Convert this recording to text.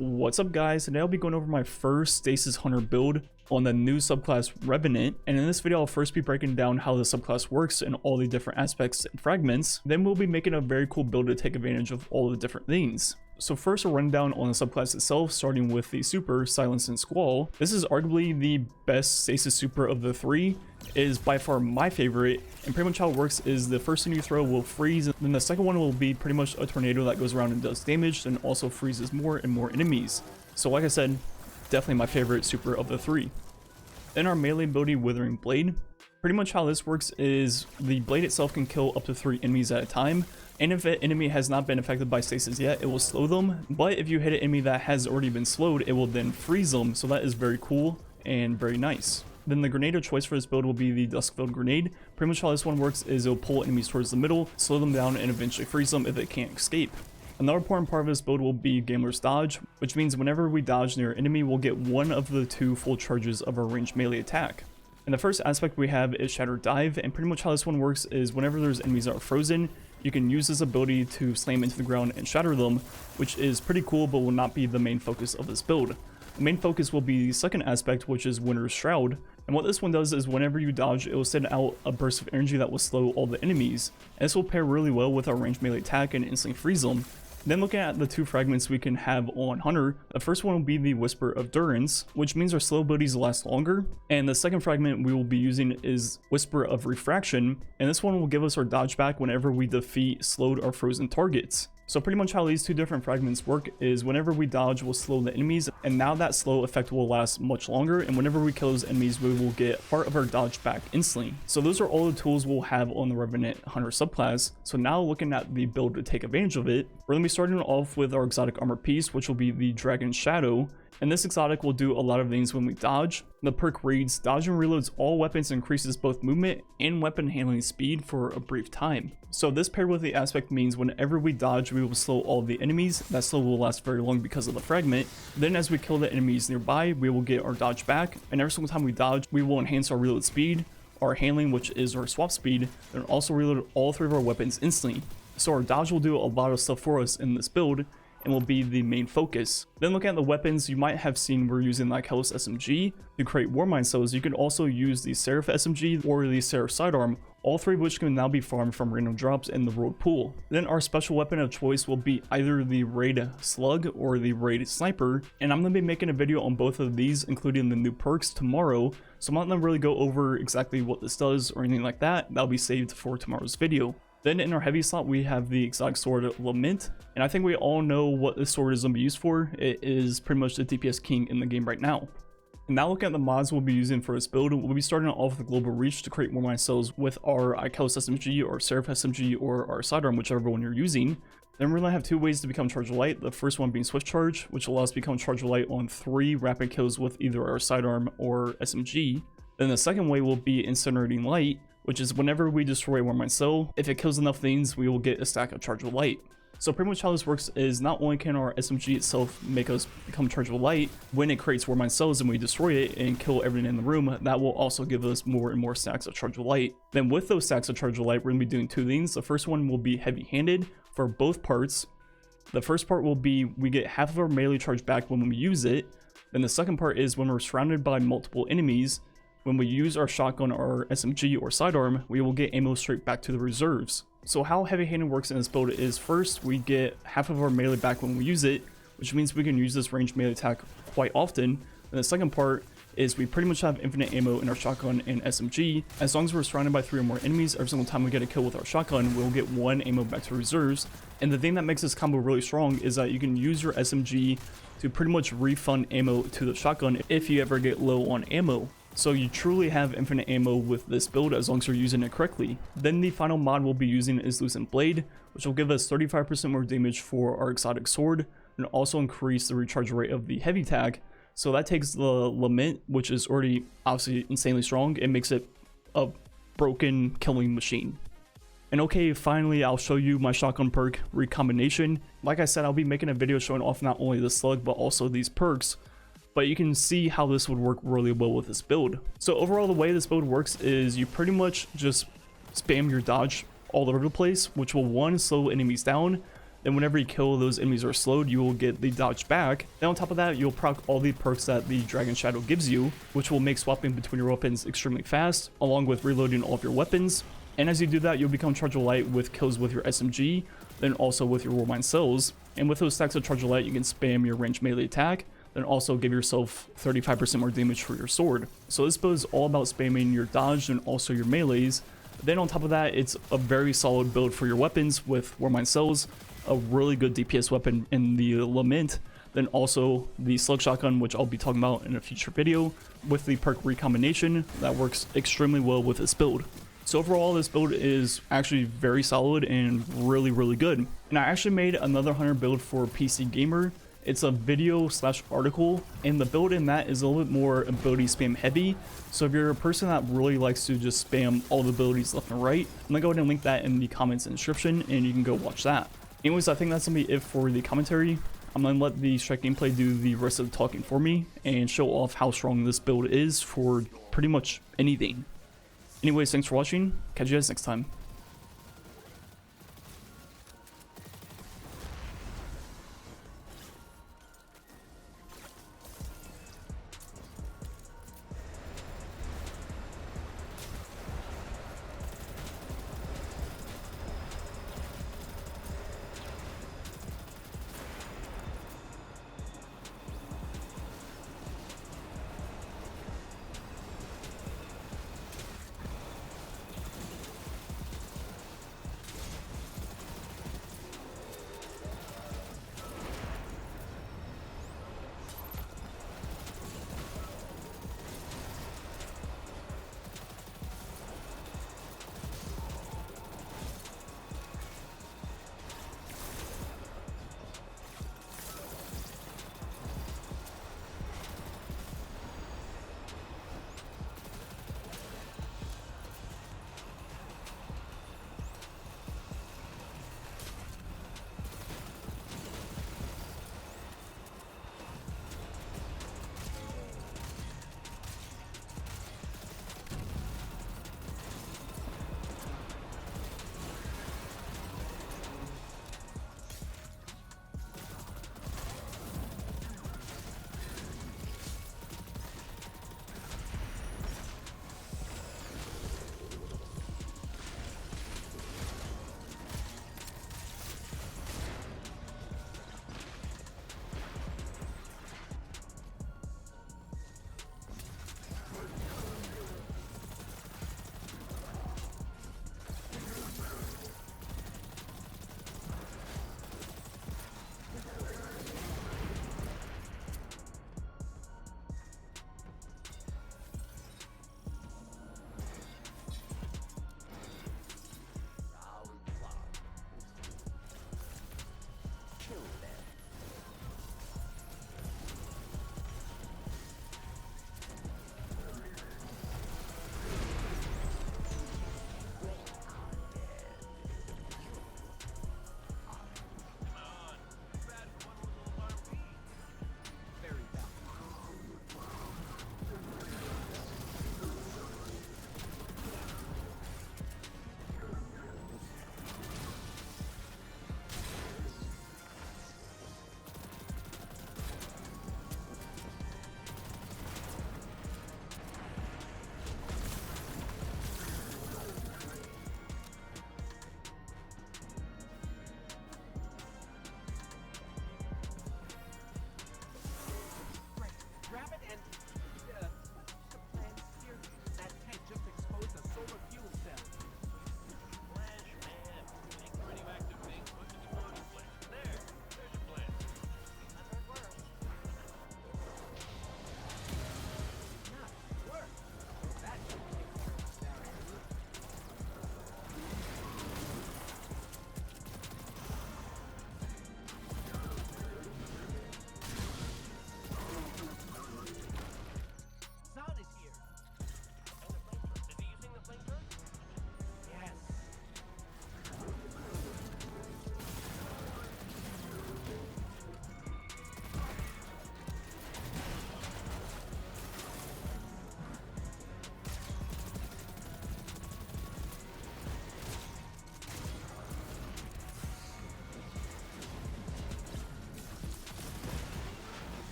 What's up guys, today I'll be going over my first Stasis Hunter build on the new subclass Revenant, and in this video I'll first be breaking down how the subclass works and all the different aspects and fragments. Then we'll be making a very cool build to take advantage of all the different things. So first, a rundown on the subclass itself, starting with the super Silence and Squall. This is arguably the best Stasis super of the three. It is by far my favorite, and pretty much how it works is the first thing you throw will freeze, and then the second one will be pretty much a tornado that goes around and does damage and also freezes more and more enemies. So like I said, definitely my favorite super of the three. Then our melee ability, Withering Blade. Pretty much how this works is the blade itself can kill up to 3 enemies at a time, and if an enemy has not been affected by stasis yet, it will slow them, but if you hit an enemy that has already been slowed, it will then freeze them, so that is very cool and very nice. Then the grenade of choice for this build will be the Dusk-Filled Grenade. Pretty much how this one works is it'll pull enemies towards the middle, slow them down, and eventually freeze them if they can't escape. Another important part of this build will be Gambler's Dodge, which means whenever we dodge near an enemy, we'll get one of the 2 full charges of our ranged melee attack. And the first aspect we have is Shattered Dive, and pretty much how this one works is whenever there's enemies that are frozen, you can use this ability to slam into the ground and shatter them, which is pretty cool but will not be the main focus of this build. The main focus will be the second aspect, which is Winter's Shroud, and what this one does is whenever you dodge, it will send out a burst of energy that will slow all the enemies, and this will pair really well with our ranged melee attack and instantly freeze them. Then looking at the 2 fragments we can have on Hunter, the first one will be the Whisper of Durance, which means our slow abilities last longer, and the second fragment we will be using is Whisper of Refraction, and this one will give us our dodge back whenever we defeat slowed or frozen targets. So pretty much how these 2 different fragments work is whenever we dodge, we'll slow the enemies, and now that slow effect will last much longer, and whenever we kill those enemies, we will get part of our dodge back instantly. So those are all the tools we'll have on the Revenant Hunter subclass. So now looking at the build to take advantage of it, we're going to be starting off with our exotic armor piece, which will be the Dragon Shadow. And this exotic will do a lot of things when we dodge. The perk reads, dodge and reloads all weapons, increases both movement and weapon handling speed for a brief time. So this paired with the aspect means whenever we dodge, we will slow all of the enemies. That slow will last very long because of the fragment. Then as we kill the enemies nearby, we will get our dodge back. And every single time we dodge, we will enhance our reload speed, our handling, which is our swap speed, and also reload all 3 of our weapons instantly. So our dodge will do a lot of stuff for us in this build, and will be the main focus. Then looking at the weapons, you might have seen we're using like Hell's SMG to create Warmind cells. You can also use the Seraph SMG or the Seraph Sidearm, all 3 of which can now be farmed from random drops in the road pool. Then our special weapon of choice will be either the Raid Slug or the Raid Sniper, and I'm going to be making a video on both of these, including the new perks, tomorrow, so I'm not going to really go over exactly what this does or anything like that. That'll be saved for tomorrow's video. Then in our heavy slot, we have the exotic sword Lament, and I think we all know what this sword is going to be used for. It is pretty much the DPS king in the game right now. And now looking at the mods we'll be using for this build, we'll be starting off with Global Reach to create Warmind cells with our Hell's SMG or Seraph SMG or our Sidearm, whichever one you're using. Then we're going to have 2 ways to become Charge of Light, the first one being Swift Charge, which allows us to become Charge of Light on 3 rapid kills with either our Sidearm or SMG. Then the second way will be Incinerating Light, which is whenever we destroy a Warmind cell, if it kills enough things, we will get a stack of Chargeable Light. So pretty much how this works is not only can our SMG itself make us become Chargeable Light, when it creates Warmind cells and we destroy it and kill everything in the room, that will also give us more and more stacks of Chargeable Light. Then with those stacks of Chargeable Light, we're going to be doing 2 things. The first one will be Heavy-Handed for both parts. The first part will be we get half of our melee charge back when we use it. Then the second part is when we're surrounded by multiple enemies, when we use our shotgun or SMG or sidearm, we will get ammo straight back to the reserves. So how heavy-handed works in this build is first we get half of our melee back when we use it, which means we can use this ranged melee attack quite often. And the second part is we pretty much have infinite ammo in our shotgun and SMG. As long as we're surrounded by 3 or more enemies, every single time we get a kill with our shotgun, we'll get 1 ammo back to reserves. And the thing that makes this combo really strong is that you can use your SMG to pretty much refund ammo to the shotgun if you ever get low on ammo. So you truly have infinite ammo with this build as long as you're using it correctly. Then the final mod we'll be using is Loosened Blade, which will give us 35% more damage for our exotic sword and also increase the recharge rate of the heavy tag. So that takes the Lament, which is already obviously insanely strong, and makes it a broken killing machine. And okay, finally I'll show you my shotgun perk recombination. Like I said, I'll be making a video showing off not only the slug but also these perks, but you can see how this would work really well with this build. So overall, the way this build works is you pretty much just spam your dodge all over the place, which will 1, slow enemies down, Then whenever you kill those enemies are slowed, you will get the dodge back. Then on top of that, you'll proc all the perks that the Dragon Shadow gives you, which will make swapping between your weapons extremely fast, along with reloading all of your weapons. And as you do that, you'll become Charge of Light with kills with your SMG, then also with your Warmind cells. And with those stacks of Charge of Light, you can spam your ranged melee attack, then also give yourself 35% more damage for your sword. So this build is all about spamming your dodge and also your melees. Then on top of that, it's a very solid build for your weapons with Warmind cells, a really good DPS weapon in the Lament, then also the Slug Shotgun, which I'll be talking about in a future video, with the perk recombination that works extremely well with this build. So overall, this build is actually very solid and really good. And I actually made another hunter build for PC Gamer. It's a video / article, and the build in that is a little bit more ability spam heavy. So if you're a person that really likes to just spam all the abilities left and right, I'm gonna go ahead and link that in the comments and description, and you can go watch that. Anyways, I think that's gonna be it for the commentary. I'm gonna let the Strike gameplay do the rest of the talking for me and show off how strong this build is for pretty much anything. Anyways, thanks for watching. Catch you guys next time.